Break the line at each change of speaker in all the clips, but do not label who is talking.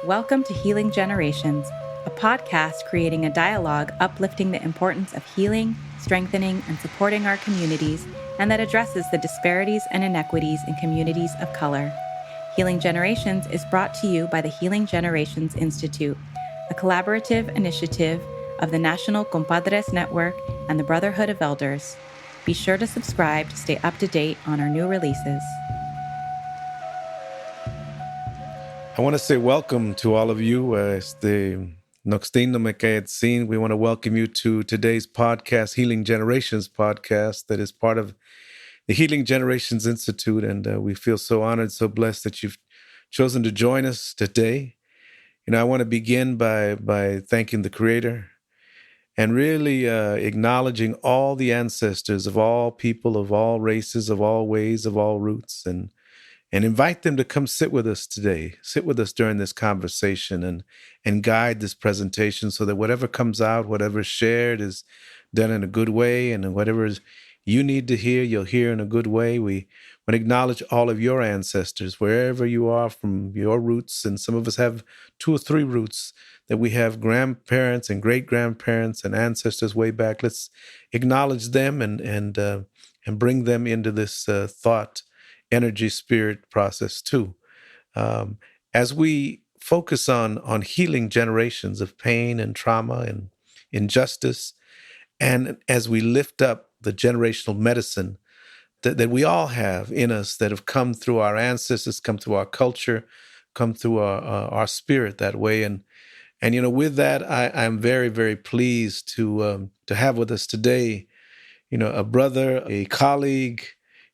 Welcome to Healing Generations, a podcast creating a dialogue uplifting the importance of healing, strengthening, and supporting our communities, and that addresses the disparities and inequities in communities of color. Healing Generations is brought to you by the Healing Generations Institute, a collaborative initiative of the National Compadres Network and the Brotherhood of Elders. Be sure to subscribe to stay up to date on our new releases.
I want to say welcome to all of you. We want to welcome you to today's podcast, Healing Generations podcast, that is part of the Healing Generations Institute. And we feel so honored, so blessed that you've chosen to join us today. I want to begin by thanking the Creator and really acknowledging all the ancestors of all people, of all races, of all ways, of all roots, and invite them to come sit with us today, sit with us during this conversation and guide this presentation so that whatever comes out, whatever's shared is done in a good way, and whatever you need to hear, you'll hear in a good way. We want to acknowledge all of your ancestors, wherever you are from your roots, and some of us have 2 or 3 roots, that we have grandparents and great-grandparents and ancestors way back. Let's acknowledge them and bring them into this thought energy, spirit process too. As we focus on healing generations of pain and trauma and injustice, and as we lift up the generational medicine that we all have in us, that have come through our ancestors, come through our culture, come through our spirit that way. And with that, I'm very, very pleased to have with us today, a brother, a colleague,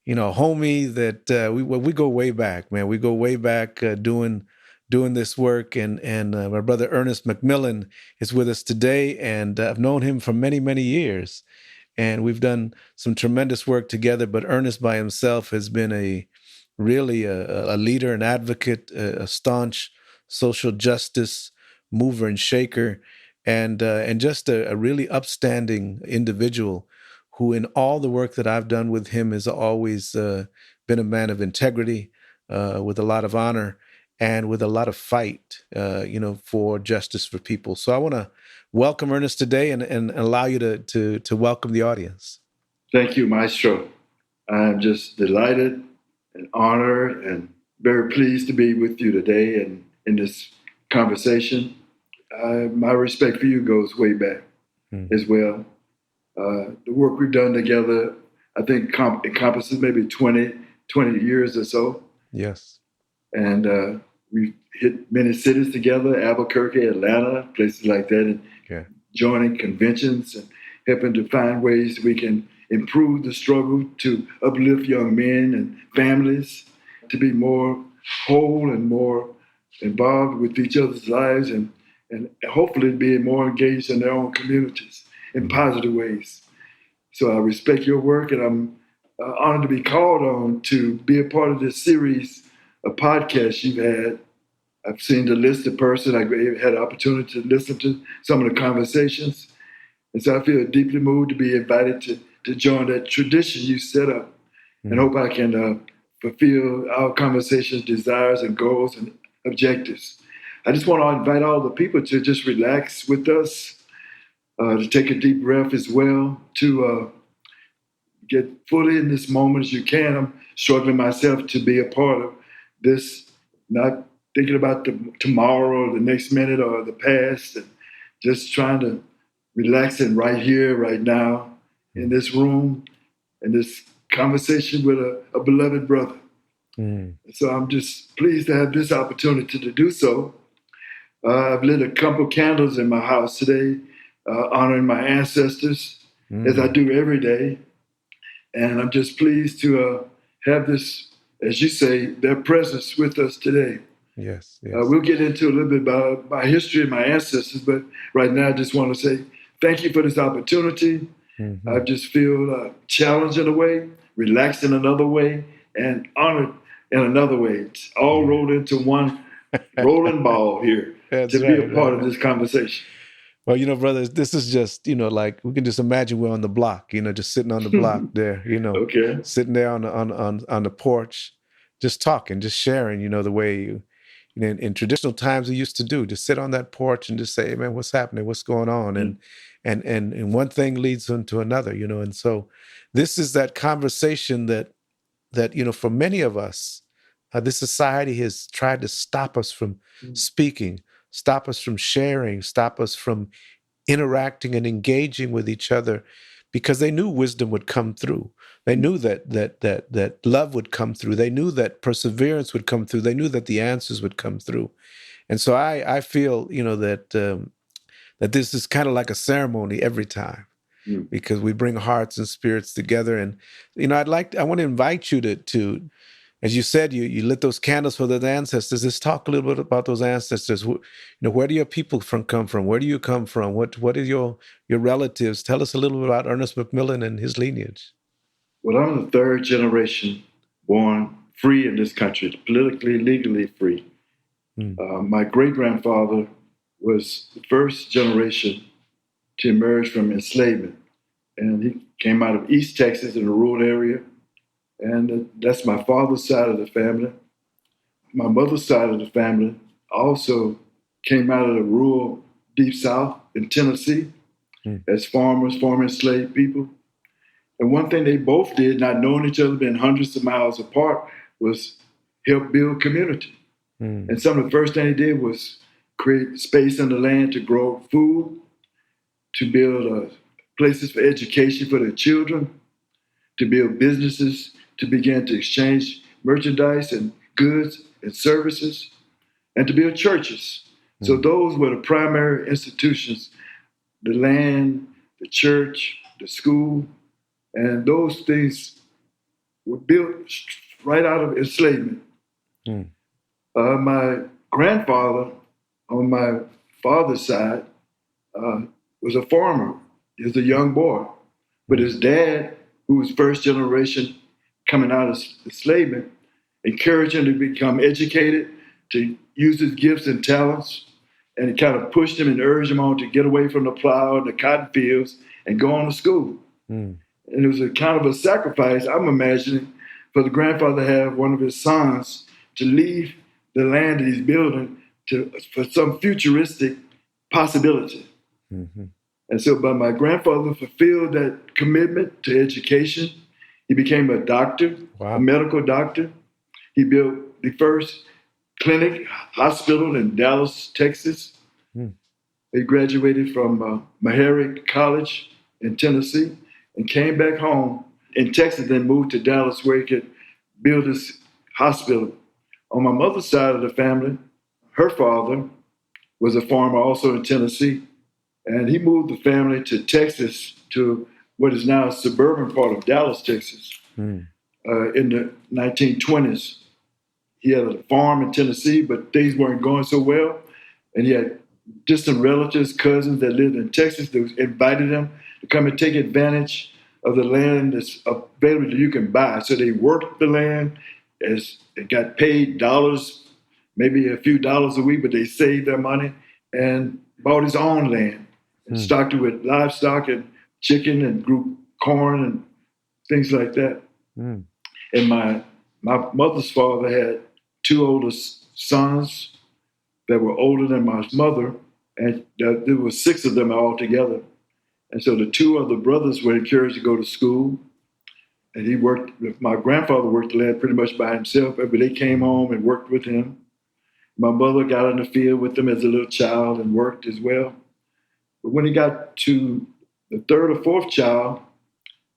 homie that we go way back, man. We go way back doing this work, and my brother Ernest McMillan is with us today, and I've known him for many, many years, and we've done some tremendous work together. But Ernest by himself has been a leader, an advocate, a staunch social justice mover and shaker, and just a really upstanding individual, who in all the work that I've done with him has always been a man of integrity, with a lot of honor and with a lot of fight, for justice for people. So I want to welcome Ernest today and allow you to welcome the audience.
Thank you, Maestro. I'm just delighted and honored and very pleased to be with you today and in this conversation. My respect for you goes way back as well. The work we've done together, I think, encompasses maybe 20 years or so.
Yes.
And we've hit many cities together, Albuquerque, Atlanta, places like that, and joining conventions and helping to find ways we can improve the struggle to uplift young men and families to be more whole and more involved with each other's lives and hopefully being more engaged in their own communities in positive ways. So I respect your work, and I'm honored to be called on to be a part of this series of podcasts you've had. I've seen the listed person. I had the opportunity to listen to some of the conversations. And so I feel deeply moved to be invited to join that tradition you set up, and hope I can fulfill our conversation's desires and goals and objectives. I just want to invite all the people to just relax with us, to take a deep breath as well, to get fully in this moment as you can. I'm struggling myself to be a part of this, not thinking about the tomorrow or the next minute or the past, and just trying to relax in right here, right now, in this room, in this conversation with a beloved brother. So I'm just pleased to have this opportunity to do so. I've lit a couple candles in my house today, honoring my ancestors, as I do every day. And I'm just pleased to have this, as you say, their presence with us today.
Yes.
We'll get into a little bit about my history and my ancestors, but right now I just want to say thank you for this opportunity. I just feel challenged in a way, relaxed in another way, and honored in another way. It's all rolled into one rolling ball here. To be a part of this conversation.
Well, brothers, this is just, like we can just imagine we're on the block, just sitting on the block there, sitting there on the porch, just talking, just sharing, the way in traditional times we used to do, just sit on that porch and just say, hey, man, what's happening? What's going on? And one thing leads into another, and so this is that conversation that for many of us, this society has tried to stop us from speaking, stop us from sharing, stop us from interacting and engaging with each other, because they knew wisdom would come through. They knew that love would come through. They knew that perseverance would come through. They knew that the answers would come through. And so I feel that this is kind of like a ceremony every time, because we bring hearts and spirits together. And I want to invite you to, as you said, you lit those candles for the ancestors. Let's talk a little bit about those ancestors. Where do your people come from? Where do you come from? What are your relatives? Tell us a little bit about Ernest McMillan and his lineage.
Well, I'm the third generation born free in this country, politically, legally free. My great-grandfather was the first generation to emerge from enslavement. And he came out of East Texas in a rural area. And that's my father's side of the family. My mother's side of the family also came out of the rural Deep South in Tennessee as farmers, former enslaved people. And one thing they both did, not knowing each other, being hundreds of miles apart, was help build community. And some of the first thing they did was create space on the land to grow food, to build places for education for their children, to build businesses, to begin to exchange merchandise and goods and services, and to build churches. So those were the primary institutions: the land, the church, the school, and those things were built right out of enslavement. My grandfather on my father's side was a farmer. He was a young boy. But his dad, who was first generation coming out of enslavement, encouraged him to become educated, to use his gifts and talents, and it kind of pushed him and urged him on to get away from the plow and the cotton fields and go on to school. And it was a kind of a sacrifice, I'm imagining, for the grandfather to have one of his sons to leave the land that he's building for some futuristic possibility. And so, but my grandfather fulfilled that commitment to education. He became a doctor, a medical doctor. He built the first clinic, hospital in Dallas, Texas. He graduated from Meharry College in Tennessee and came back home in Texas, then moved to Dallas where he could build his hospital. On my mother's side of the family, her father was a farmer also in Tennessee, and he moved the family to Texas, to what is now a suburban part of Dallas, Texas, in the 1920s. He had a farm in Tennessee, but things weren't going so well, and he had distant relatives, cousins that lived in Texas that invited him to come and take advantage of the land that's available that you can buy. So they worked the land, as they got paid dollars, maybe a few dollars a week, but they saved their money and bought his own land and stocked it with livestock and chicken and grew corn and things like that. And my mother's father had two older sons that were older than my mother, and there were 6 of them altogether. And so the 2 other brothers were encouraged to go to school. And my grandfather worked the land pretty much by himself, but they came home and worked with him. My mother got in the field with them as a little child and worked as well. But when he got to the 3rd or 4th child,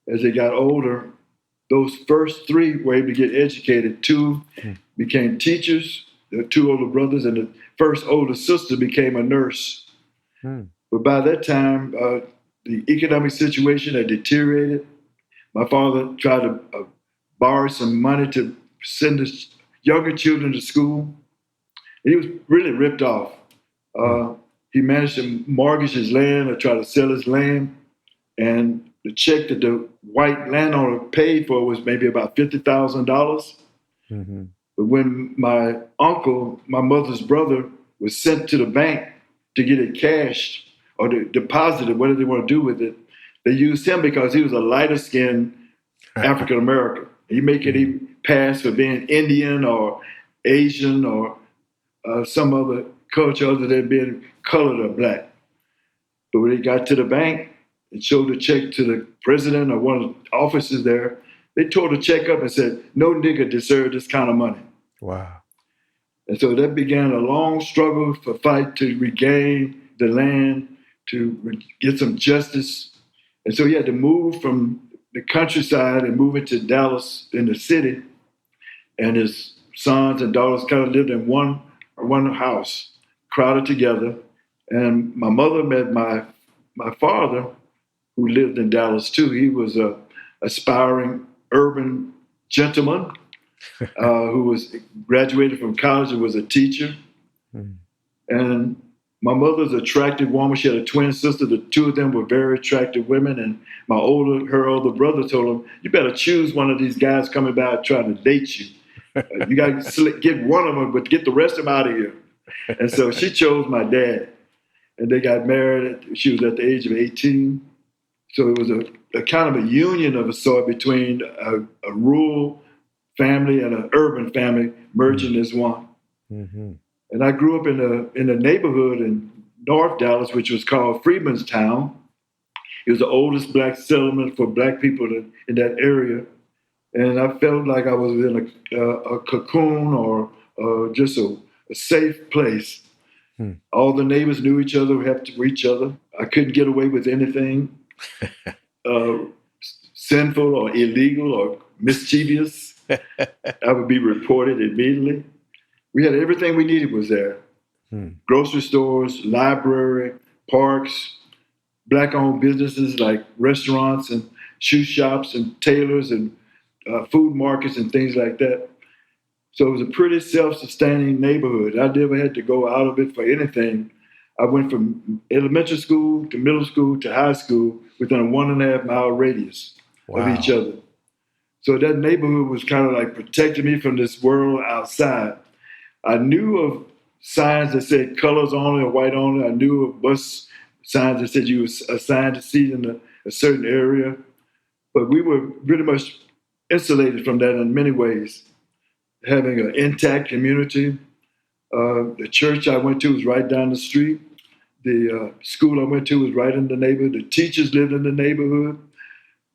as they got older, those first 3 were able to get educated. 2 became teachers, the 2 older brothers, and the first older sister became a nurse. But by that time, the economic situation had deteriorated. My father tried to borrow some money to send his younger children to school. He was really ripped off. He managed to mortgage his land or try to sell his land. And the check that the white landowner paid for was maybe about $50,000. But when my uncle, my mother's brother, was sent to the bank to get it cashed or to deposit it, what did they want to do with it? They used him because he was a lighter-skinned African-American. He pass for being Indian or Asian or some other culture other than being colored or black. But when they got to the bank and showed the check to the president or one of the officers there, they tore the check up and said, "No nigger deserved this kind of money."
Wow.
And so that began a long struggle for fight to regain the land, to get some justice. And so he had to move from the countryside and move into Dallas in the city. And his sons and daughters kind of lived in one house, crowded together. And my mother met my father, who lived in Dallas too. He was a aspiring urban gentleman who was graduated from college and was a teacher. Mm. And my mother's an attractive woman. She had a twin sister. The two of them were very attractive women. And her older brother told him, "You better choose one of these guys coming by trying to date you. You got to get one of them, but get the rest of them out of here." And so she chose my dad. And they got married. She was at the age of 18. So it was a kind of a union of a sort between a rural family and an urban family merging as one. Mm-hmm. And I grew up in a neighborhood in North Dallas, which was called Freedman's Town. It was the oldest black settlement for black people in that area. And I felt like I was in a cocoon or just a safe place. All the neighbors knew each other, helped each other. I couldn't get away with anything sinful or illegal or mischievous. I would be reported immediately. We had everything we needed was there. Grocery stores, library, parks, black-owned businesses like restaurants and shoe shops and tailors and food markets and things like that. So it was a pretty self-sustaining neighborhood. I never had to go out of it for anything. I went from elementary school to middle school to high school within a 1.5 mile radius of each other. So that neighborhood was kind of like protecting me from this world outside. I knew of signs that said colors only or white only. I knew of bus signs that said you were assigned to seat in a certain area. But we were pretty much insulated from that in many ways. Having an intact community. The church I went to was right down the street. The school I went to was right in the neighborhood. The teachers lived in the neighborhood.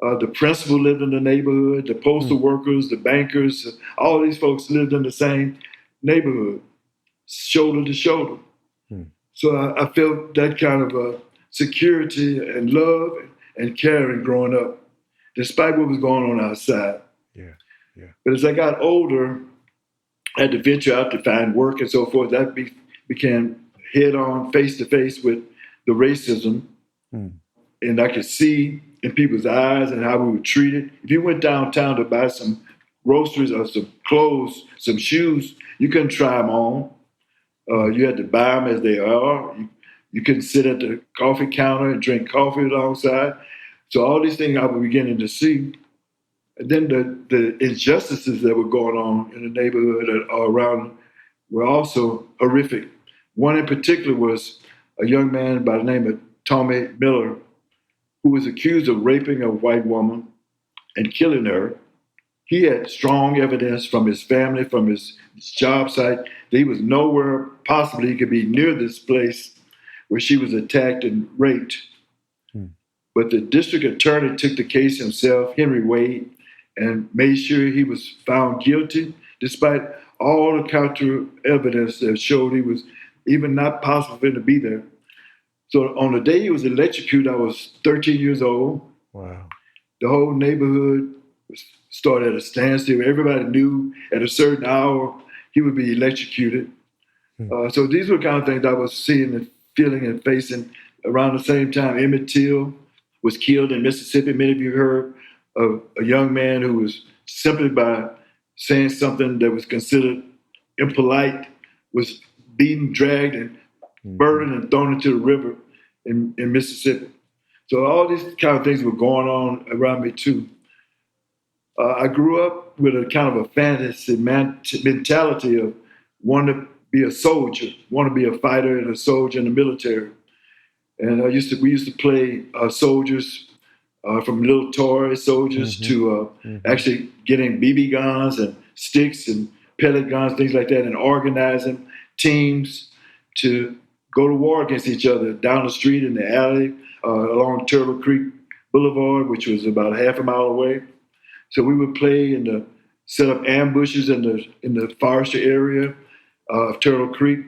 The principal lived in the neighborhood. The postal workers, the bankers, all these folks lived in the same neighborhood, shoulder to shoulder. So I felt that kind of security and love and caring growing up, despite what was going on outside.
Yeah.
But as I got older, I had to venture out to find work and so forth. That became head-on, face-to-face with the racism. And I could see in people's eyes and how we were treated. If you went downtown to buy some groceries or some clothes, some shoes, you couldn't try them on. You had to buy them as they are. You couldn't sit at the coffee counter and drink coffee alongside. So all these things I was beginning to see. And then the injustices that were going on in the neighborhood or around were also horrific. One in particular was a young man by the name of Tommy Miller, who was accused of raping a white woman and killing her. He had strong evidence from his family, from his job site, that he was nowhere possibly he could be near this place where she was attacked and raped. But the district attorney took the case himself, Henry Wade, and made sure he was found guilty, despite all the counter evidence that showed he was even not possible for him to be there. So on the day he was electrocuted, I was 13 years old.
Wow.
The whole neighborhood started at a standstill. Everybody knew at a certain hour he would be electrocuted. So these were kind of things I was seeing and feeling and facing around the same time. Emmett Till was killed in Mississippi. Many of you heard of a young man who was simply by saying something that was considered impolite, was beaten, dragged, and burned and thrown into the river in Mississippi. So all these kind of things were going on around me too. I grew up with a kind of a fantasy mentality of wanting to be a soldier, want to be a fighter and a soldier in the military. And we used to play soldiers from little toy soldiers to actually getting BB guns and sticks and pellet guns, things like that, and organizing teams to go to war against each other down the street in the alley along Turtle Creek Boulevard, which was about half a mile away. So we would play set up ambushes in the forester area of Turtle Creek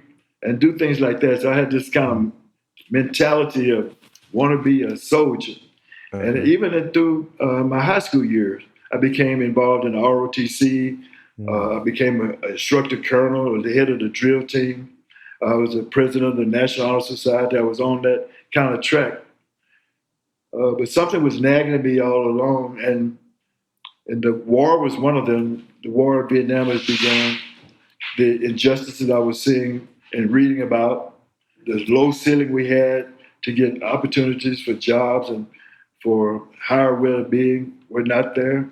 and do things like that. So I had this kind of mentality of want to be a soldier. And even through my high school years, I became involved in the ROTC. I became an instructor colonel, or the head of the drill team. I was the president of the National Honor Society. I was on that kind of track. But something was nagging at me all along, and the war was one of them. The war of Vietnam has begun. The injustices I was seeing and reading about, the low ceiling we had to get opportunities for jobs and for higher well-being were not there.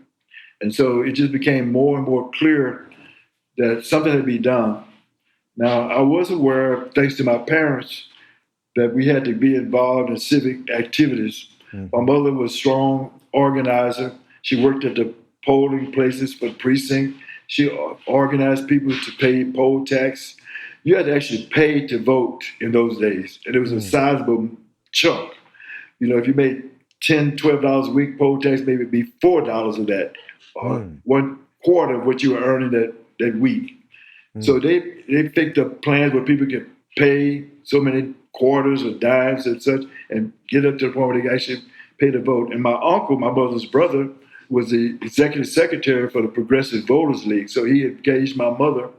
And so it just became more and more clear that something had to be done. Now, I was aware, thanks to my parents, that we had to be involved in civic activities. My mother was a strong organizer. She worked at the polling places for the precinct. She organized people to pay poll tax. You had to actually pay to vote in those days. And it was a sizable chunk. You know, if you made $10, $12 a week poll tax, maybe it'd be $4 of that, or 1/4 of what you were earning that week. So they picked up plans where people could pay so many quarters or dimes and such and get up to the point where they could actually pay to vote. And my uncle, my mother's brother, was the executive secretary for the Progressive Voters League. So he engaged my mother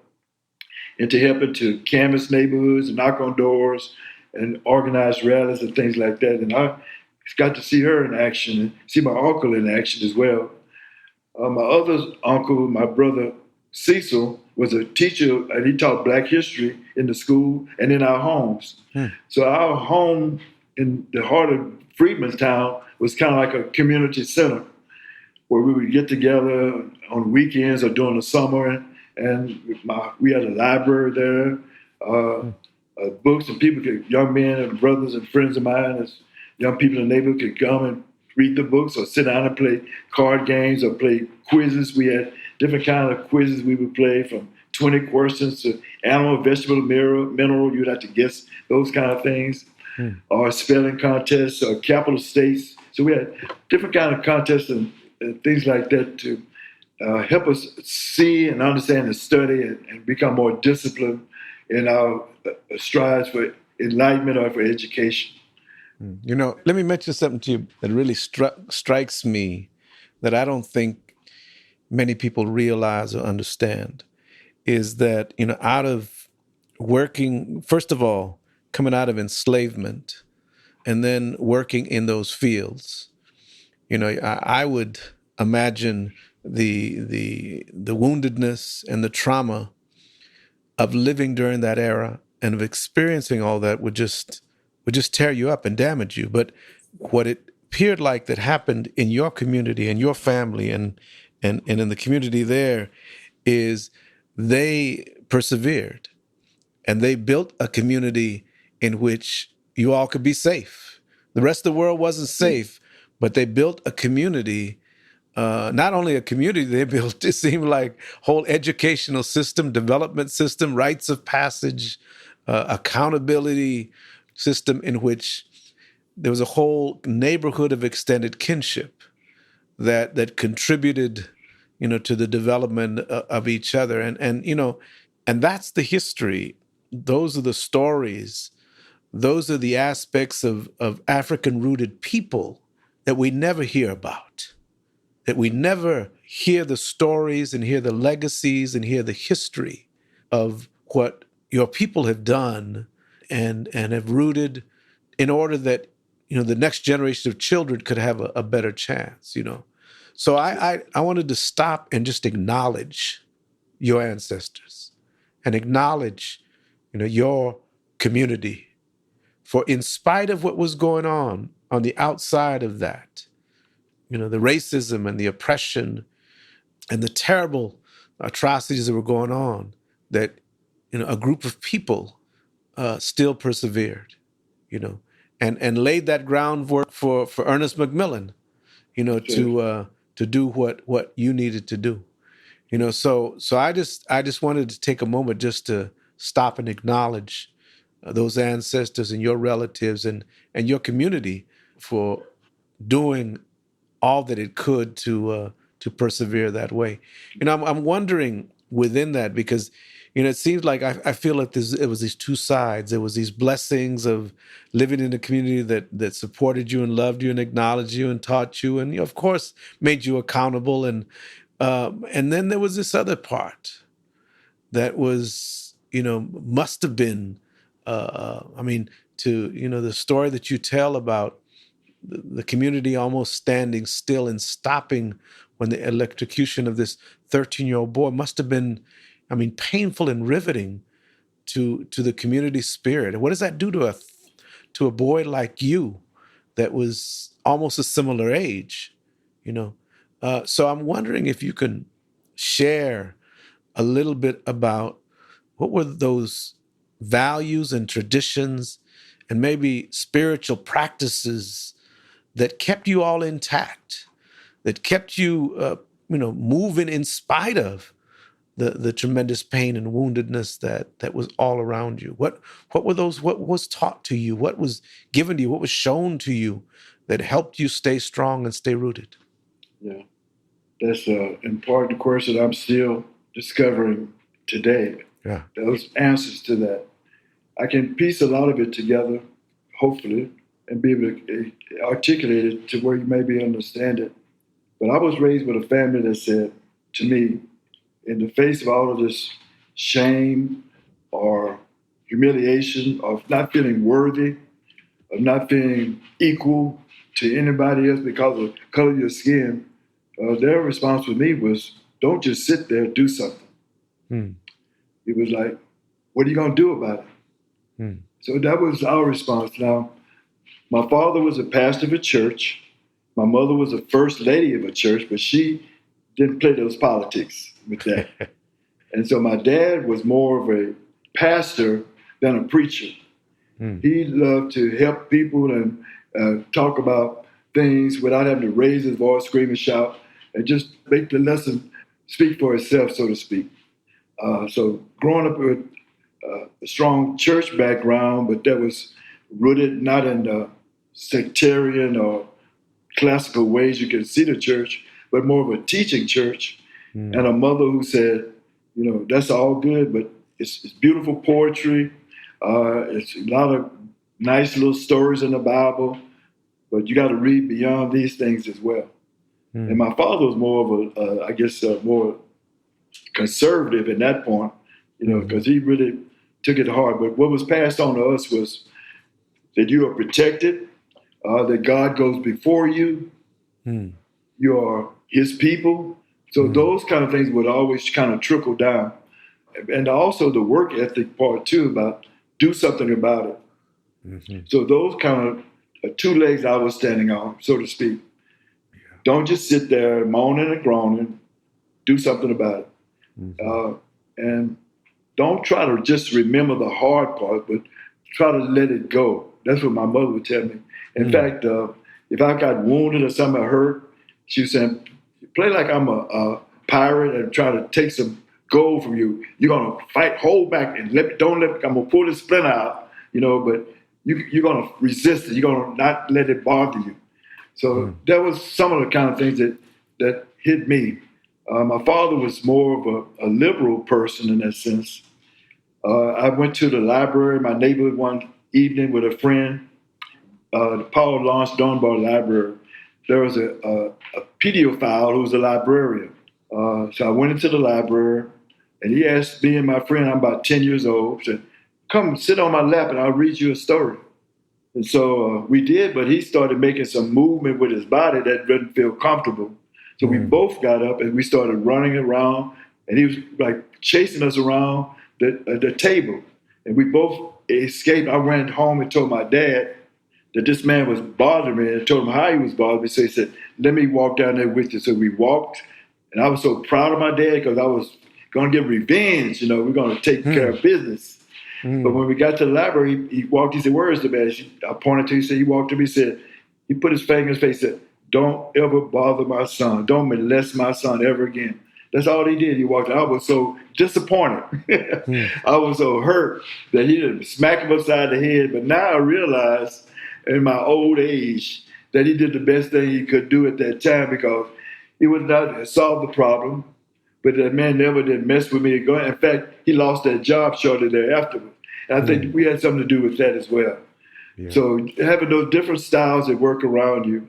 into helping to canvass neighborhoods and knock on doors and organize rallies and things like that. And I got to see her in action and see my uncle in action as well. My other uncle, my brother Cecil, was a teacher, and he taught Black history in the school and in our homes. So our home in the heart of Freedmanstown was kind of like a community center where we would get together on weekends or during the summer, and we had a library there, books, and young men and brothers and friends of mine, as young people in the neighborhood could come and read the books or sit down and play card games or play quizzes. We had different kind of quizzes we would play, from 20 questions to animal, vegetable, mineral. You'd have to guess those kind of things, or spelling contests or capital states. So we had different kind of contests and things like that to help us see and understand and study and become more disciplined in our strides for enlightenment or for education.
You know, let me mention something to you that really strikes me that I don't think many people realize or understand, is that, you know, out of working, first of all, coming out of enslavement and then working in those fields, you know, I would imagine the woundedness and the trauma of living during that era and of experiencing all that would just tear you up and damage you. But what it appeared like that happened in your community and your family and in the community there is they persevered and they built a community in which you all could be safe. The rest of the world wasn't safe, but they built a community. Not only a community, they built, it seemed like, whole educational system, development system, rites of passage, accountability system in which there was a whole neighborhood of extended kinship that contributed, you know, to the development of each other. And you know, and that's the history. Those are the stories. Those are the aspects of African-rooted people that we never hear about, that we never hear the stories and hear the legacies and hear the history of what your people have done and have rooted in order that, you know, the next generation of children could have a better chance, you know. So I wanted to stop and just acknowledge your ancestors and acknowledge, you know, your community. For in spite of what was going on the outside of that, you know, the racism and the oppression and the terrible atrocities that were going on, that, you know, a group of people still persevered, you know, and laid that groundwork for Ernest McMillan, you know, to do what you needed to do, you know. So I just wanted to take a moment just to stop and acknowledge those ancestors and your relatives and your community for doing all that it could to persevere that way. I'm wondering within that, because it seems like I feel like it was these two sides. There was these blessings of living in a community that supported you and loved you and acknowledged you and taught you and of course made you accountable, and then there was this other part that was must have been the story that you tell about the community almost standing still and stopping when the electrocution of this 13-year-old boy must have been, painful and riveting to the community spirit. And what does that do to a boy like you that was almost a similar age, So I'm wondering if you can share a little bit about what were those values and traditions and maybe spiritual practices that kept you all intact, that kept you, moving in spite of the tremendous pain and woundedness that was all around you. What were those? What was taught to you? What was given to you? What was shown to you that helped you stay strong and stay rooted?
Yeah, that's an important question I'm still discovering today.
Yeah,
those answers to that. I can piece a lot of it together, hopefully, and be able to articulate it to where you maybe understand it. But I was raised with a family that said to me, in the face of all of this shame or humiliation of not feeling worthy, of not feeling equal to anybody else because of the color of your skin, their response with me was, don't just sit there, do something. It was like, what are you going to do about it? So that was our response. Now, my father was a pastor of a church. My mother was a first lady of a church, but she didn't play those politics with that. And so my dad was more of a pastor than a preacher. He loved to help people and talk about things without having to raise his voice, scream and shout, and just make the lesson speak for itself, so to speak. So growing up with a strong church background, but that was rooted not in the sectarian or classical ways you can see the church, but more of a teaching church. And a mother who said, that's all good, but it's beautiful poetry. It's a lot of nice little stories in the Bible, but you got to read beyond these things as well. And my father was more of more conservative at that point, because he really took it hard. But what was passed on to us was that you are protected, that God goes before you, you are his people. So those kind of things would always kind of trickle down. And also the work ethic part too, about do something about it. So those kind of two legs I was standing on, so to speak. Yeah. Don't just sit there moaning and groaning, do something about it. And don't try to just remember the hard part, but try to let it go. That's what my mother would tell me. In fact, if I got wounded or something hurt, she was saying, play like I'm a pirate and try to take some gold from you. You're going to fight, hold back, and I'm going to pull this splinter out, but you're going to resist it. You're going to not let it bother you. So that was some of the kind of things that hit me. My father was more of a liberal person in that sense. I went to the library in my neighborhood one evening with a friend, the Paul Laurence Dunbar Library. There was a pedophile who was a librarian. So I went into the library, and he asked me and my friend, I'm about 10 years old, said, come sit on my lap and I'll read you a story. And so we did, but he started making some movement with his body that didn't feel comfortable. So we both got up and we started running around, and he was like chasing us around the table. And we both escaped. I ran home and told my dad that this man was bothering me, and told him how he was bothering me. So he said, let me walk down there with you. So we walked, and I was so proud of my dad because I was going to get revenge. We're going to take care of business. But when we got to the library, he walked, he said, where is the man? I pointed to him, he walked to me, he put his finger in his face, said, don't ever bother my son. Don't molest my son ever again. That's all he did. He walked out. I was so disappointed. I was so hurt that he didn't smack him upside the head. But now I realize in my old age that he did the best thing he could do at that time, because he would not have solved the problem. But that man never did mess with me. In fact, he lost that job shortly thereafter. And I think we had something to do with that as well. Yeah. So having those different styles that work around you,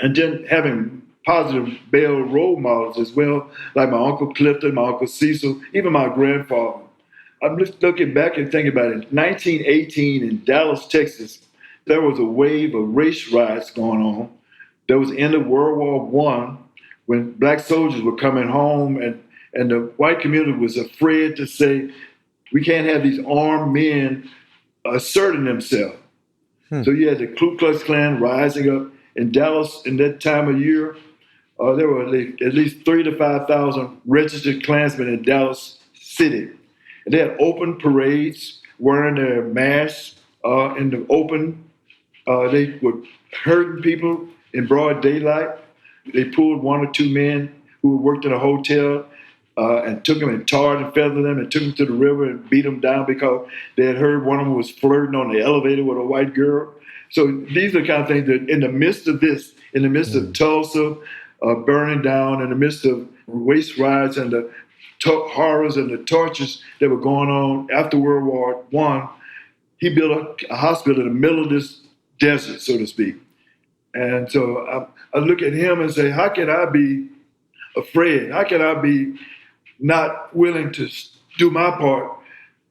and then having positive male role models as well, like my Uncle Clifton, my Uncle Cecil, even my grandfather. I'm just looking back and thinking about it. 1918 in Dallas, Texas, there was a wave of race riots going on. There was the end of World War I, when black soldiers were coming home, and the white community was afraid to say, we can't have these armed men asserting themselves. So you had the Ku Klux Klan rising up in Dallas in that time of year. There were at least 3,000 to 5,000 registered Klansmen in Dallas City. And they had open parades, wearing their masks in the open. They were hurting people in broad daylight. They pulled one or two men who worked in a hotel and took them and tarred and feathered them and took them to the river and beat them down because they had heard one of them was flirting on the elevator with a white girl. So these are the kind of things that in the midst of this, in the midst of Tulsa burning down, in the midst of race riots and the horrors and the tortures that were going on after World War I, he built a hospital in the middle of this desert, so to speak. And so I look at him and say, how can I be afraid? How can I be not willing to do my part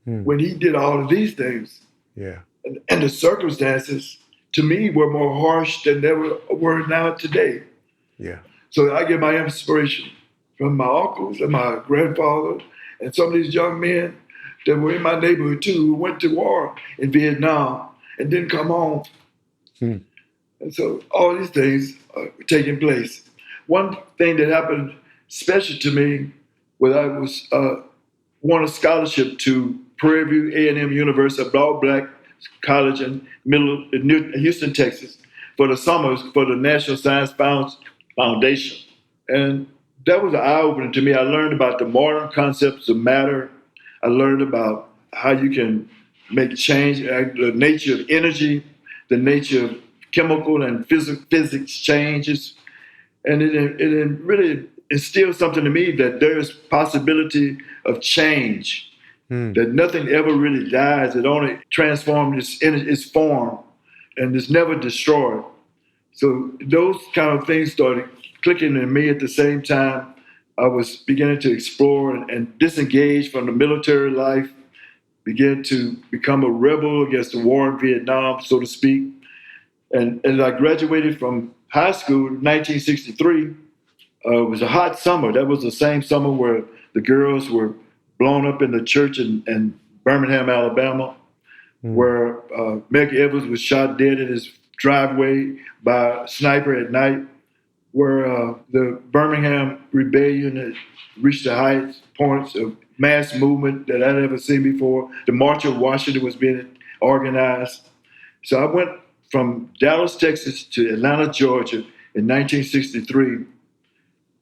when he did all of these things?
Yeah.
And the circumstances, to me, were more harsh than they were now today.
Yeah.
So I get my inspiration from my uncles and my grandfather and some of these young men that were in my neighborhood too, who went to war in Vietnam and didn't come home. And so all these things are taking place. One thing that happened special to me was I was won a scholarship to Prairie View A&M University, a all-black college in Houston, Texas, for the summers for the National Science Foundation. And that was eye-opening to me. I learned about the modern concepts of matter. I learned about how you can make change, the nature of energy, the nature of chemical and physics changes. And it really instilled something to me that there is possibility of change, that nothing ever really dies. It only transforms its form, and it's never destroyed. So those kind of things started clicking in me at the same time. I was beginning to explore and disengage from the military life, began to become a rebel against the war in Vietnam, so to speak. And as I graduated from high school in 1963, it was a hot summer. That was the same summer where the girls were blown up in the church in Birmingham, Alabama, where Medgar Evers was shot dead in his driveway by a sniper at night, where the Birmingham Rebellion had reached the highest points of mass movement that I'd ever seen before. The March of Washington was being organized. So I went from Dallas, Texas to Atlanta, Georgia in 1963,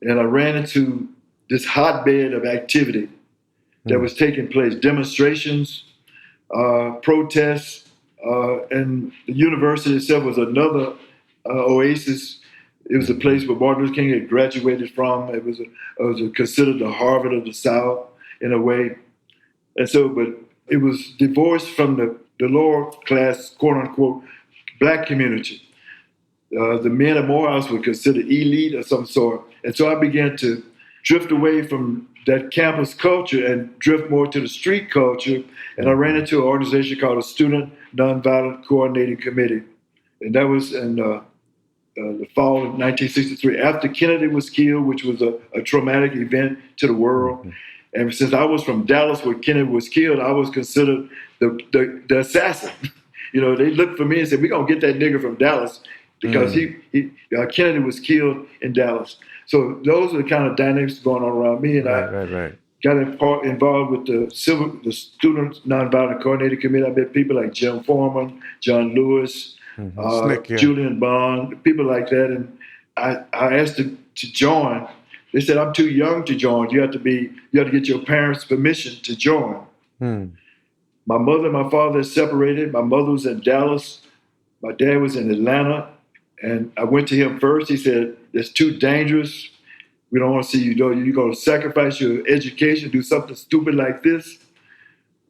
and I ran into this hotbed of activity that was taking place, demonstrations, protests, and the university itself was another oasis. It was a place where Martin Luther King had graduated from. It was considered the Harvard of the South in a way. And so, but it was divorced from the lower class, quote unquote, black community. The men of Morehouse were considered elite of some sort. And so I began to drift away from that campus culture and drift more to the street culture. And I ran into an organization called the Student Nonviolent Coordinating Committee. And that was in the fall of 1963, after Kennedy was killed, which was a traumatic event to the world. And since I was from Dallas where Kennedy was killed, I was considered the assassin. You know, they looked for me and said, we're going to get that nigger from Dallas because Kennedy was killed in Dallas. So those are the kind of dynamics going on around me. And I got involved with the Student Nonviolent Coordinating Committee. I met people like Jim Foreman, John Lewis, Julian Bond, people like that. And I asked them to join They said, I'm too young to join. You have to get your parents' permission to join. My mother and my father separated. My mother was in Dallas. My dad was in Atlanta. And I went to him first. He said, it's too dangerous. We don't want to see you do it. You're going to sacrifice your education, do something stupid like this.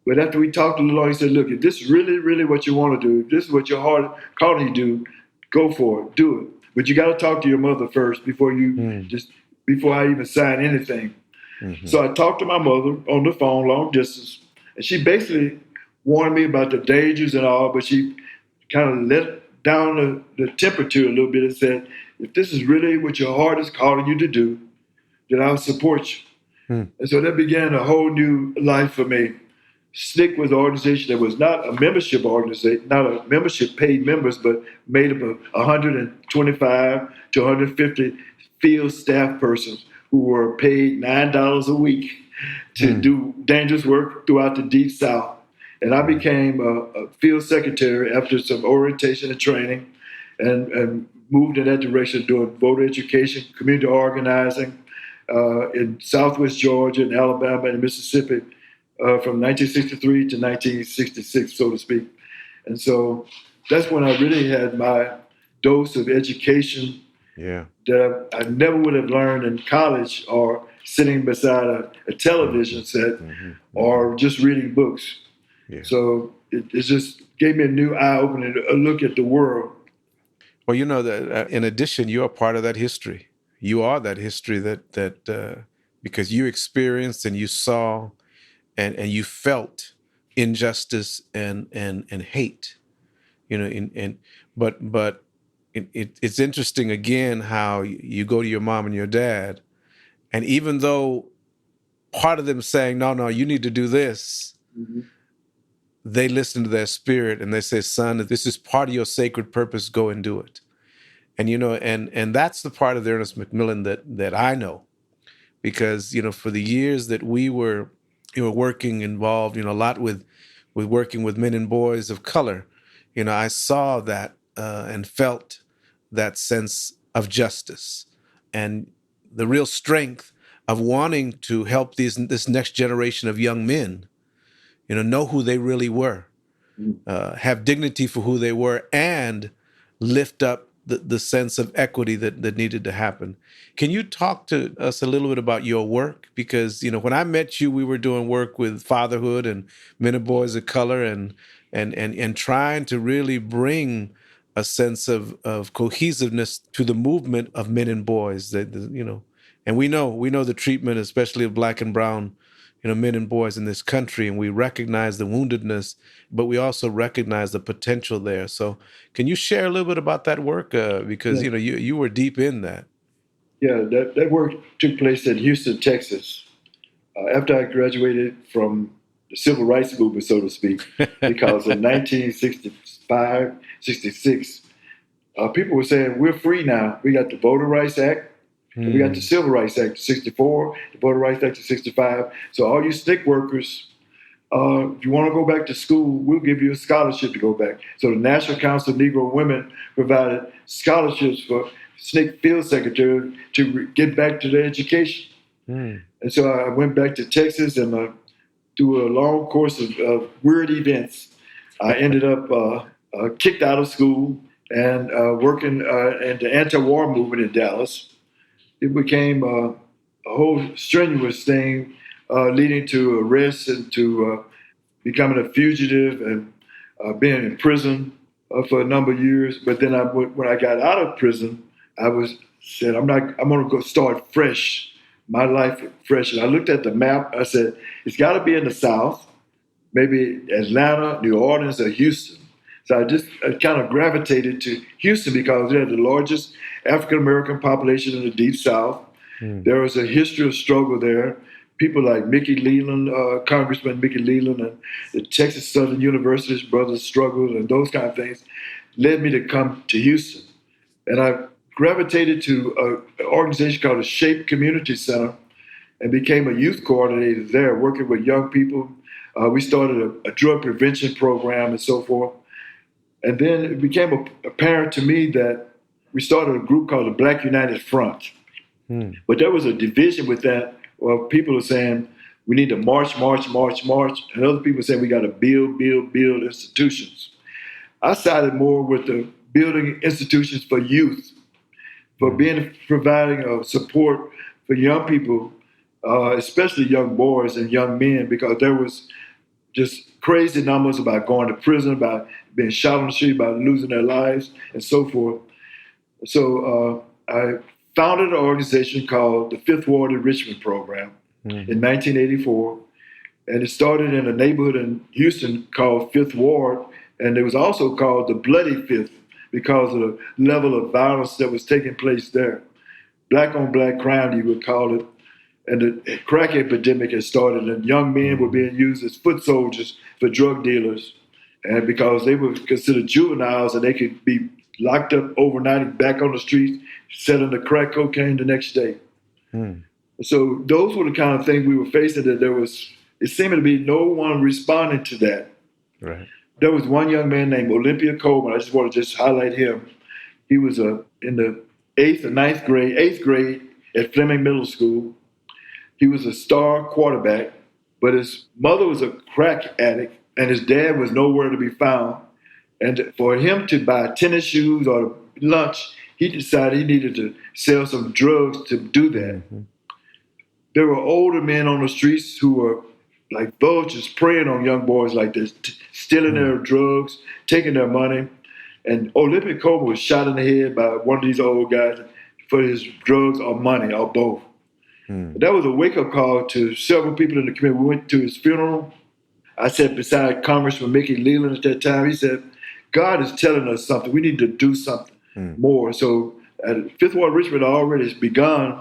But after we talked a little longer, he said, look, if this is really, really what you want to do, if this is what your heart calling you to do, go for it, do it. But you got to talk to your mother first before I even sign anything. Mm-hmm. So I talked to my mother on the phone, long distance, and she basically warned me about the dangers and all, but she kind of let down the temperature a little bit and said, if this is really what your heart is calling you to do, then I'll support you. And so that began a whole new life for me. SNCC was an organization that was not a membership organization, not a membership paid members, but made up of 125 to 150 field staff persons who were paid $9 a week to do dangerous work throughout the Deep South. And I became a field secretary after some orientation and training and moved in that direction, doing voter education, community organizing in Southwest Georgia and Alabama and Mississippi from 1963 to 1966, so to speak. And so that's when I really had my dose of education that I never would have learned in college or sitting beside a television set or just reading books. Yeah. So it just gave me a new eye-opening look at the world.
Well, you know that in addition, you are part of that history. You are that history that because you experienced and you saw and you felt injustice and hate, you know. But it's interesting again how you go to your mom and your dad, and even though part of them saying no, you need to do this. Mm-hmm. They listen to their spirit and they say, son, this is part of your sacred purpose, go and do it. And, you know, and that's the part of the Ernest McMillan that I know, because, you know, for the years that we were working involved, you know, a lot with working with men and boys of color, you know, I saw that and felt that sense of justice and the real strength of wanting to help this next generation of young men, you know who they really were, have dignity for who they were, and lift up the sense of equity that needed to happen. Can you talk to us a little bit about your work? Because, you know, when I met you, we were doing work with fatherhood and men and boys of color and trying to really bring a sense of cohesiveness to the movement of men and boys that, you know, and we know the treatment, especially of Black and brown, you know, men and boys in this country, and we recognize the woundedness, but we also recognize the potential there. So can you share a little bit about that work? Because, you know, you were deep in that.
Yeah, that work took place in Houston, Texas. After I graduated from the civil rights movement, so to speak, because in 1965, 66, people were saying, we're free now. We got the Voter Rights Act. We got the Civil Rights Act of 64, the Voter Rights Act of 65. So all you SNCC workers, if you want to go back to school, we'll give you a scholarship to go back. So the National Council of Negro Women provided scholarships for SNCC field secretary to get back to their education. And so I went back to Texas, and through a long course of weird events, I ended up kicked out of school and working in the anti-war movement in Dallas. It became a whole strenuous thing, leading to arrests and to becoming a fugitive and being in prison for a number of years. But then when I got out of prison, I said, I'm going to go start fresh, my life fresh. And I looked at the map. I said, it's got to be in the South, maybe Atlanta, New Orleans, or Houston. So I kind of gravitated to Houston because they're the largest African-American population in the Deep South. There was a history of struggle there. People like Mickey Leland, Congressman Mickey Leland, and the Texas Southern University's brothers struggled, and those kind of things led me to come to Houston. And I gravitated to an organization called the Shape Community Center and became a youth coordinator there, working with young people. We started a drug prevention program and so forth. And then it became apparent to me that we started a group called the Black United Front. But there was a division with that. Well, people are saying we need to march, march, march, march, and other people saying we got to build, build, build institutions. I sided more with the building institutions for youth, for providing support for young people, especially young boys and young men, because there was just crazy numbers about going to prison, about being shot on the street, about losing their lives, and so forth. So I founded an organization called the Fifth Ward Enrichment Program in 1984. And it started in a neighborhood in Houston called Fifth Ward. And it was also called the Bloody Fifth because of the level of violence that was taking place there. Black on black crime, you would call it. And the crack epidemic had started, and young men were being used as foot soldiers for drug dealers. And because they were considered juveniles and they could be locked up overnight and back on the streets, selling the crack cocaine the next day. So those were the kind of things we were facing, that it seemed to be no one responding to that.
Right.
There was one young man named Olympia Coleman. I just want to highlight him. He was in the eighth grade at Fleming Middle School. He was a star quarterback, but his mother was a crack addict and his dad was nowhere to be found. And for him to buy tennis shoes or lunch, he decided he needed to sell some drugs to do that. There were older men on the streets who were like vultures preying on young boys like this, stealing their drugs, taking their money. And Olympia Coleman was shot in the head by one of these old guys for his drugs or money or both. That was a wake-up call to several people in the community. We went to his funeral. I sat beside Congressman Mickey Leland at that time. He said, God is telling us something. We need to do something more. So Fifth Ward Richmond already has begun,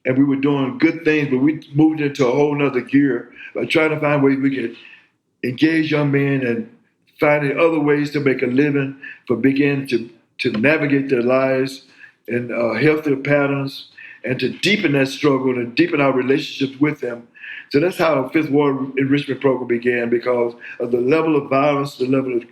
and we were doing good things, but we moved into a whole nother gear by trying to find ways we could engage young men and finding other ways to make a living, for begin to navigate their lives in healthier patterns, and to deepen that struggle and deepen our relationships with them. So that's how the Fifth Ward Enrichment Program began, because of the level of violence, the level of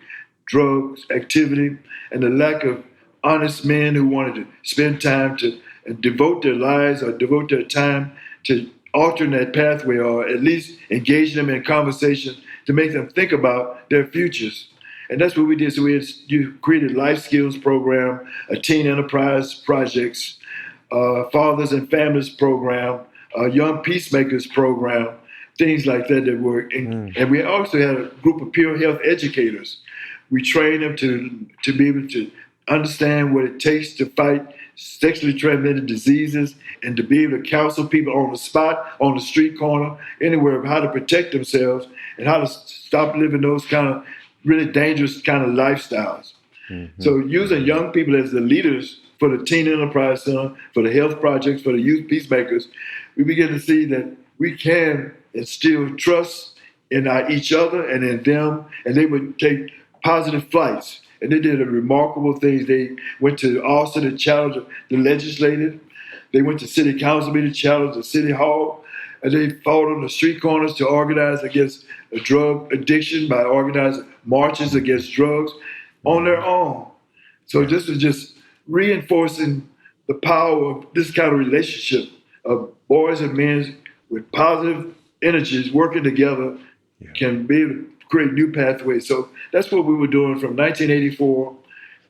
drugs activity, and the lack of honest men who wanted to spend time to devote their lives or devote their time to altering that pathway, or at least engage them in conversation to make them think about their futures. And that's what we did. So you created life skills program, a teen enterprise projects, fathers and families program, young peacemakers program, things like that were. And we also had a group of peer health educators. We trained them to be able to understand what it takes to fight sexually transmitted diseases, and to be able to counsel people on the spot, on the street corner, anywhere, of how to protect themselves and how to stop living those kind of really dangerous kind of lifestyles. So using young people as the leaders for the Teen Enterprise Center, for the health projects, for the youth peacemakers, we begin to see that we can instill trust in each other and in them, and they would take positive flights. And they did a remarkable things. They went to Austin and challenged the legislative. They went to city council meeting, challenged the city hall. And they fought on the street corners to organize against drug addiction by organizing marches against drugs on their own. So this is just reinforcing the power of this kind of relationship of boys and men with positive energies working together can be able to create new pathways. So that's what we were doing from 1984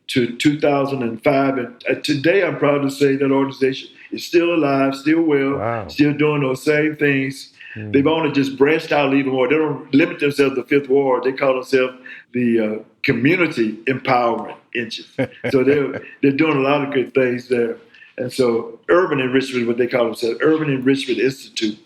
to 2005. And today I'm proud to say that organization is still alive, still well, still doing those same things. They've only just branched out even more. They don't limit themselves to Fifth Ward. They call themselves the Community Empowerment Engine. So they're doing a lot of good things there. And so Urban Enrichment, what they call themselves, Urban Enrichment Institute.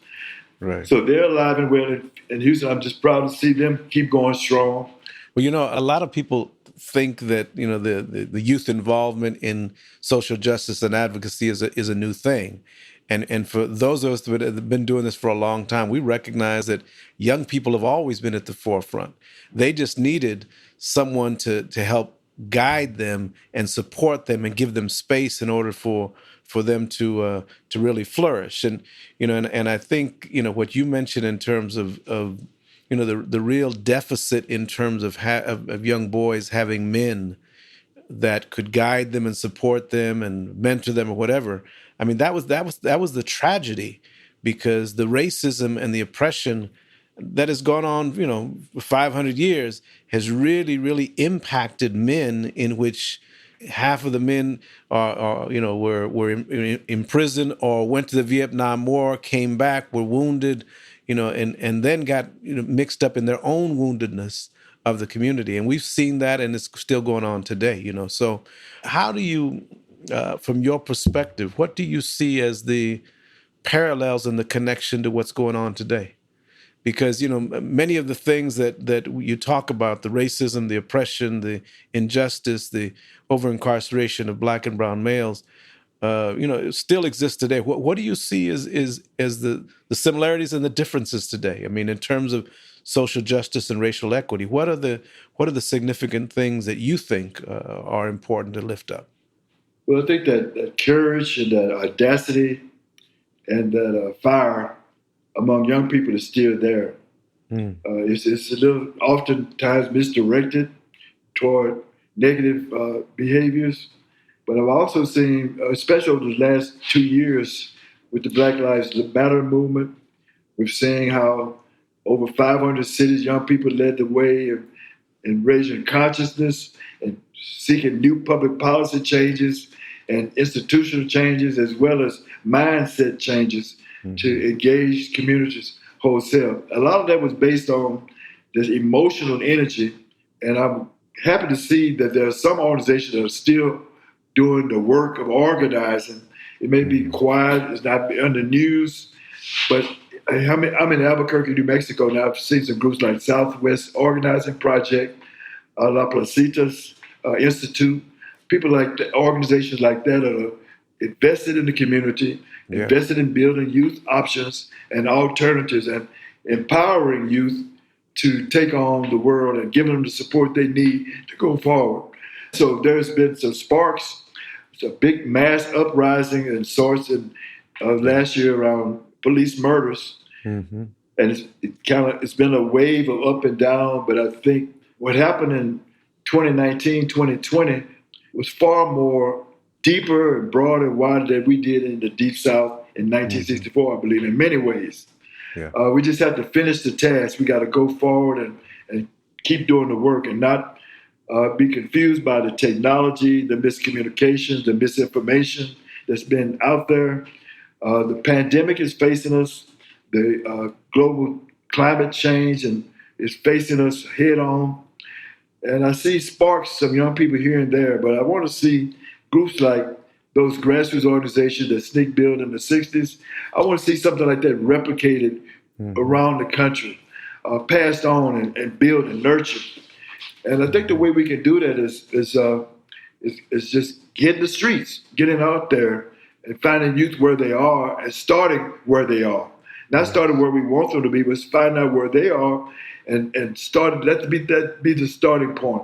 Right.
So they're alive and well in Houston. I'm just proud to see them keep going strong.
Well, a lot of people think that, the youth involvement in social justice and advocacy is a new thing. And for those of us that have been doing this for a long time, we recognize that young people have always been at the forefront. They just needed someone to help guide them and support them and give them space in order for them to really flourish. And I think what you mentioned in terms of the real deficit in terms of young boys having men that could guide them and support them and mentor them or whatever. I mean, that was the tragedy, because the racism and the oppression that has gone on, 500 years has really, really impacted men, in which half of the men were in prison or went to the Vietnam War, came back, were wounded, and then got mixed up in their own woundedness of the community. And we've seen that, and it's still going on today. So how do you, from your perspective, what do you see as the parallels and the connection to what's going on today? Because many of the things that you talk about, the racism, the oppression, the injustice, the over incarceration of Black and brown males, it still exists today. What do you see as the similarities and the differences today? I mean, in terms of social justice and racial equity, what are the significant things that you think are important to lift up?
Well, I think that courage and that audacity and that fire among young people is still there. It's a little oftentimes misdirected toward negative behaviors. But I've also seen, especially over the last 2 years with the Black Lives Matter movement, we're seeing how over 500 cities, young people led the way in raising consciousness and seeking new public policy changes and institutional changes, as well as mindset changes to engage communities wholesale. A lot of that was based on this emotional energy, and I'm happy to see that there are some organizations that are still doing the work of organizing. It may be quiet, it's not on the news, but I'm in Albuquerque, New Mexico now. I've seen some groups like Southwest Organizing Project, La Placitas Institute, people like organizations like that are invested in the community, invested in building youth options and alternatives and empowering youth to take on the world and giving them the support they need to go forward. So there's been some sparks. It's a big mass uprising and sorts in last year around police murders. And it's been a wave of up and down, but I think what happened in 2019, 2020 was far more deeper and broader and wider than we did in the Deep South in 1964, I believe, in many ways. We just have to finish the task. We got to go forward and keep doing the work and not be confused by the technology, the miscommunications, the misinformation that's been out there. The pandemic is facing us. The global climate change and is facing us head on. And I see sparks, some young people here and there, but I want to see groups like those grassroots organizations that Sneak built in the 60s. I want to see something like that replicated around the country, passed on and built and nurtured. And I think the way we can do that is just get in the streets, getting out there and finding youth where they are and starting where they are. Not starting where we want them to be, but finding out where they are and starting, let that be the starting point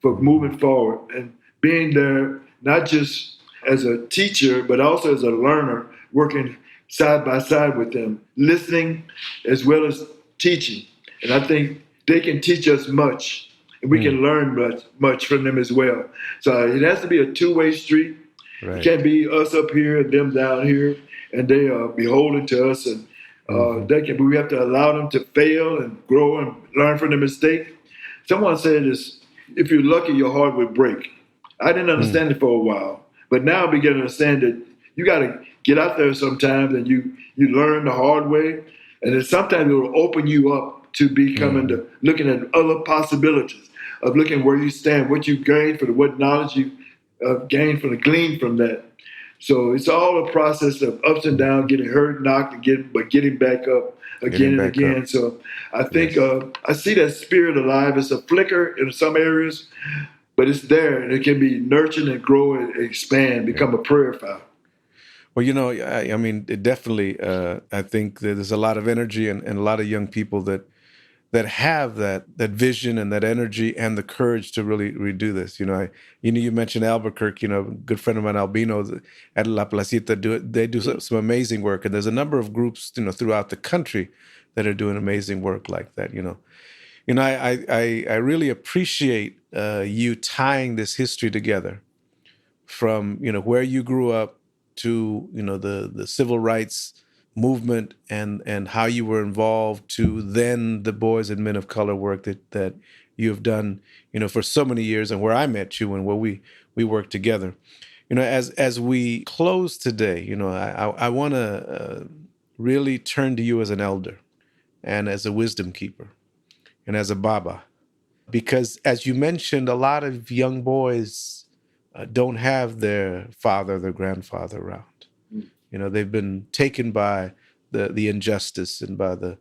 for moving forward and being there, not just as a teacher, but also as a learner, working side by side with them, listening as well as teaching. And I think they can teach us much, and we can learn much from them as well. So it has to be a two-way street. Right. It can't be us up here and them down here, and they are beholden to us. And we have to allow them to fail and grow and learn from their mistake. Someone said this, if you're lucky, your heart would break. I didn't understand it for a while, but now I begin to understand that you got to get out there sometimes and you learn the hard way. And then sometimes it will open you up to becoming looking at other possibilities of looking where you stand, what you gained from what knowledge you gained gleaned from that. So it's all a process of ups and downs, getting hurt, knocked, but getting back up again and again. So I think I see that spirit alive. It's a flicker in some areas, but it's there, and it can be nurtured and grow and expand, become a prayer fire.
Well, I mean, it definitely, I think that there's a lot of energy and a lot of young people that have that vision and that energy and the courage to really redo this. You mentioned Albuquerque, a good friend of mine, Albino, at La Placita, they do some amazing work. And there's a number of groups, throughout the country that are doing amazing work like that, I really appreciate you tying this history together from, where you grew up to, the civil rights movement and how you were involved to then the Boys and Men of Color work that you have done, for so many years, and where I met you and where we worked together. As we close today, I want to really turn to you as an elder and as a wisdom keeper and as a Baba. Because as you mentioned, a lot of young boys don't have their father, their grandfather around. They've been taken by the injustice and by the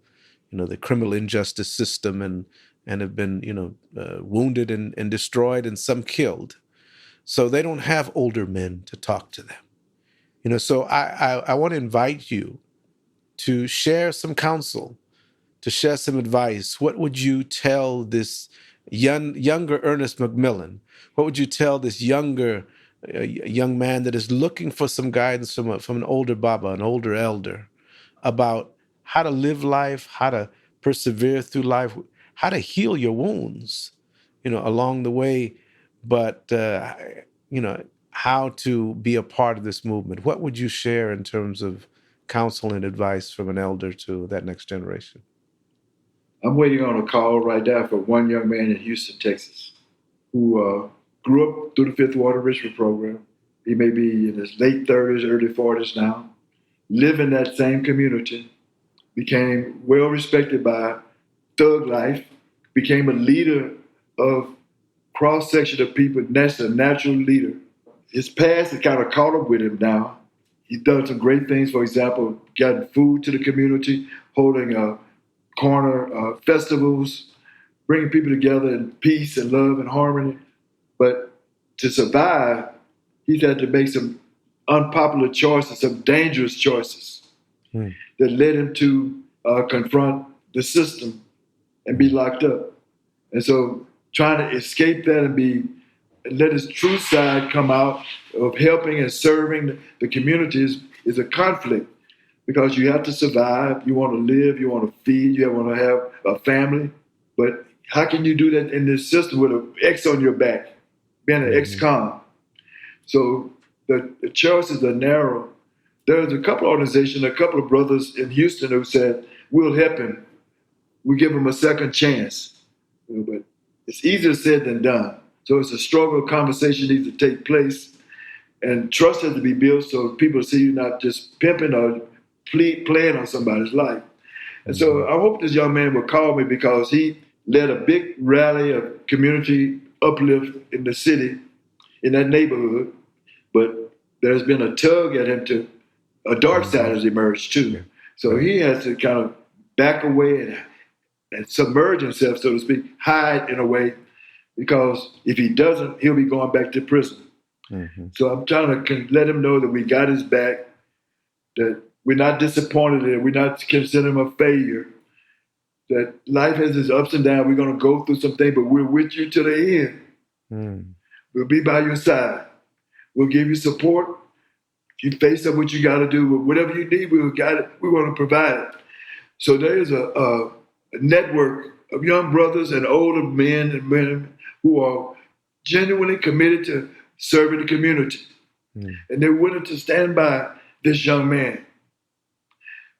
criminal injustice system and have been, wounded and destroyed and some killed. So they don't have older men to talk to them. So I want to invite you to share some counsel, to share some advice. What would you tell this younger Ernest McMillan? What would you tell this younger young man that is looking for some guidance from an older Baba, an older elder, about how to live life, how to persevere through life, how to heal your wounds, along the way, but how to be a part of this movement? What would you share in terms of counsel and advice from an elder to that next generation?
I'm waiting on a call right now for one young man in Houston, Texas, who grew up through the Fifth Water Enrichment Program. He may be in his late 30s, early 40s now, live in that same community, became well respected by thug life, became a leader of cross-section of people, that's a natural leader. His past has kind of caught up with him now. He's done some great things, for example, gotten food to the community, holding corner festivals, bringing people together in peace and love and harmony. But to survive, he's had to make some unpopular choices, some dangerous choices that led him to confront the system and be locked up. And so trying to escape that and let his true side come out of helping and serving the communities is a conflict, because you have to survive, you want to live, you want to feed, you want to have a family. But how can you do that in this system with an X on your back, being an ex-con? So the choices are narrow. There's a couple of organizations, a couple of brothers in Houston who said, we'll help him. We'll give him a second chance. But it's easier said than done. So it's a struggle, conversation needs to take place, and trust has to be built so people see you not just pimping or playing on somebody's life. And so I hope this young man will call me, because he led a big rally of community uplift in the city, in that neighborhood. But there's been a tug at him to, a dark side has emerged too. So he has to kind of back away and submerge himself, so to speak, hide in a way, because if he doesn't, he'll be going back to prison. So I'm trying to let him know that we got his back, that we're not disappointed in it, we're not considering him a failure, that life has its ups and downs, we're going to go through some things, but we're with you to the end. We'll be by your side. We'll give you support. If you face up what you got to do, whatever you need, we want to provide it. So there's a network of young brothers and older men and women who are genuinely committed to serving the community. And they're willing to stand by this young man.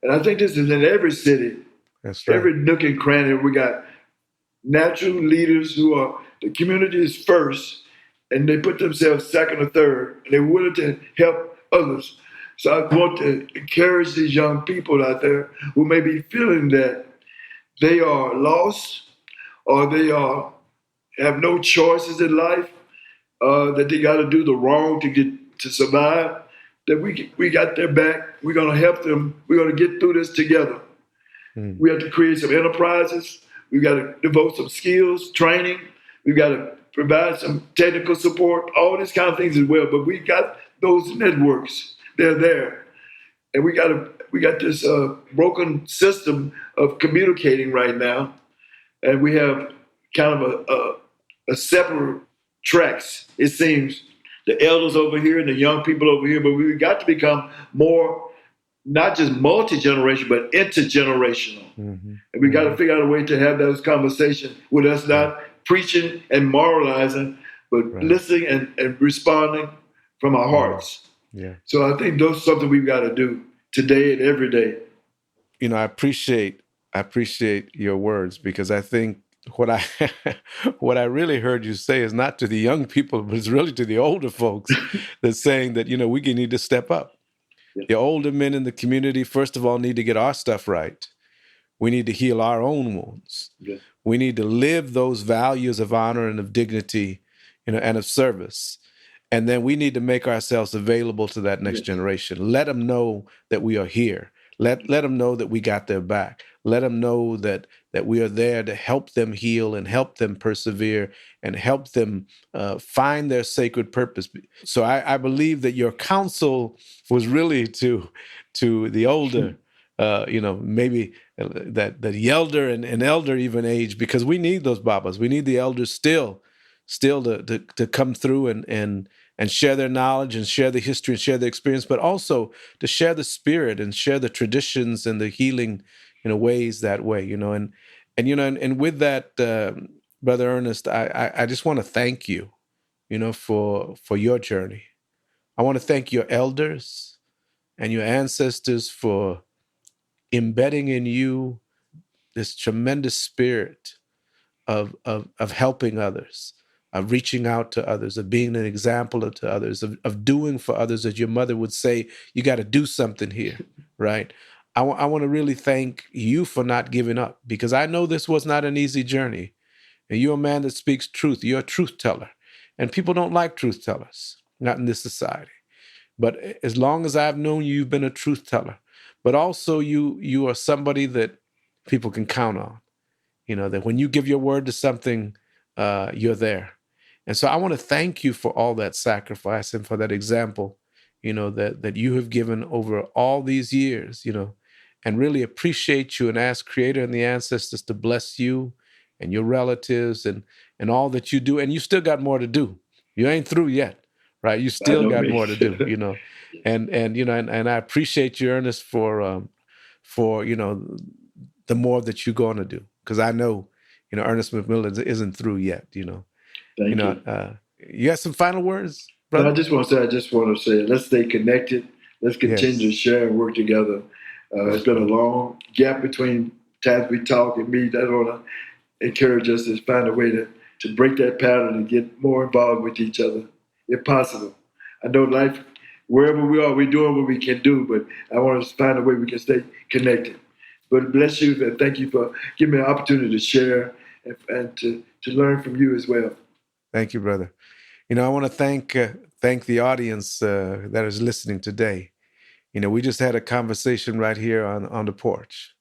And I think this is in every city. That's right. Every nook and cranny. We got natural leaders who are, the community is first, and they put themselves second or third, and they're willing to help others. So I want to encourage these young people out there who may be feeling that they are lost, or they have no choices in life, that they got to do the wrong to survive, that we got their back. We're going to help them. We're going to get through this together. We have to create some enterprises. We've got to devote some skills, training. We've got to provide some technical support, all these kind of things as well. But we got those networks. They're there. And we got this broken system of communicating right now. And we have kind of a separate tracks, it seems. The elders over here and the young people over here, but we've got to become more not just multi-generation, but intergenerational.
Mm-hmm.
And we got to figure out a way to have those conversations with us not preaching and moralizing, but listening and responding from our hearts.
Yeah.
So I think that's something we've got to do today and every day.
You know, I appreciate your words, because I think what I what I really heard you say is not to the young people, but it's really to the older folks that's saying that, you know, we need to step up. Yeah. The older men in the community, first of all, need to get our stuff right. We need to heal our own wounds. Yeah. We need to live those values of honor and of dignity, you know, and of service. And then we need to make ourselves available to that next generation. Let them know that we are here. Let them know that we got their back. Let them know that we are there to help them heal and help them persevere and help them find their sacred purpose. So I believe that your counsel was really to the older, you know, maybe that elder and elder even age, because we need those babas. We need the elders still to come through and share their knowledge and share the history and share the experience, but also to share the spirit and share the traditions and the healing, you know, ways that way, you know, and with that, Brother Ernest, I just want to thank you, you know, for your journey. I want to thank your elders and your ancestors for embedding in you this tremendous spirit of helping others, of reaching out to others, of being an example to others, of doing for others, as your mother would say, you got to do something here, right? I want to really thank you for not giving up, because I know this was not an easy journey. And you're a man that speaks truth. You're a truth teller. And people don't like truth tellers, not in this society. But as long as I've known you, you've been a truth teller. But also you are somebody that people can count on. You know, that when you give your word to something, you're there. And so I want to thank you for all that sacrifice and for that example, you know, that you have given over all these years, you know, and really appreciate you and ask Creator and the ancestors to bless you and your relatives and all that you do. And you still got more to do. You ain't through yet, right? You still got more to do, you know. And you know, and I appreciate you, Ernest, for you know, the more that you're going to do. Because I know, you know, Ernest McMillan isn't through yet, you know.
Thank you.
You have some final words, brother?
No, I just want to say, let's stay connected. Let's continue to share and work together. It's been a long gap between times we talk and meet. I want to encourage us to find a way to break that pattern and get more involved with each other, if possible. I know life, wherever we are, we're doing what we can do, but I want to find a way we can stay connected. But bless you, and thank you for giving me an opportunity to share and to learn from you as well.
Thank you, brother. You know, I want to thank the audience that is listening today. You know, we just had a conversation right here on the porch.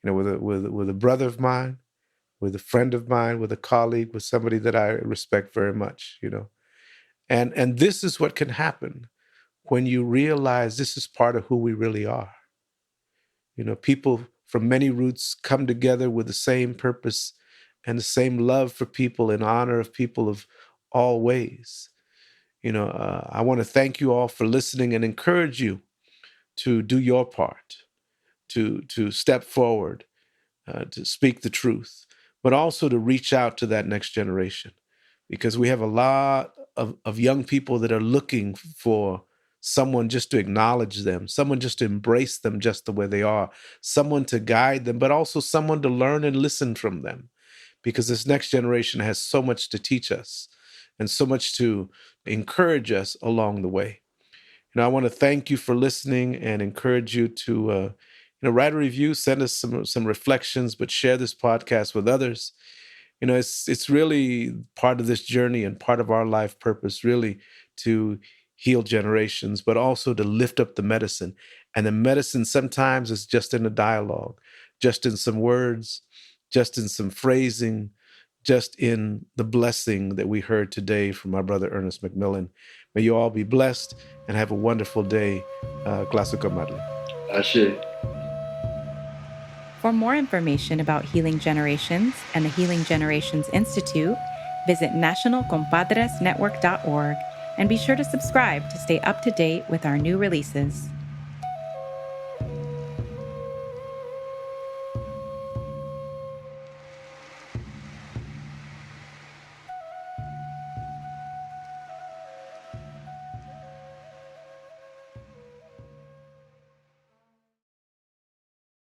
You know, with a brother of mine, with a friend of mine, with a colleague, with somebody that I respect very much. You know, and this is what can happen when you realize this is part of who we really are. You know, people from many roots come together with the same purpose and the same love for people and honor of people of all ways. You know, I want to thank you all for listening and encourage you to do your part, to step forward, to speak the truth, but also to reach out to that next generation, because we have a lot of young people that are looking for someone just to acknowledge them, someone just to embrace them just the way they are, someone to guide them, but also someone to learn and listen from them, because this next generation has so much to teach us and so much to encourage us along the way. You know, I want to thank you for listening and encourage you to, you know, write a review, send us some reflections, but share this podcast with others. You know, it's really part of this journey and part of our life purpose, really, to heal generations, but also to lift up the medicine. And the medicine sometimes is just in a dialogue, just in some words, just in some phrasing, just in the blessing that we heard today from our brother Ernest McMillan. May you all be blessed and have a wonderful day. Classico Madre.
Ashe.
For more information about Healing Generations and the Healing Generations Institute, visit nationalcompadresnetwork.org and be sure to subscribe to stay up to date with our new releases.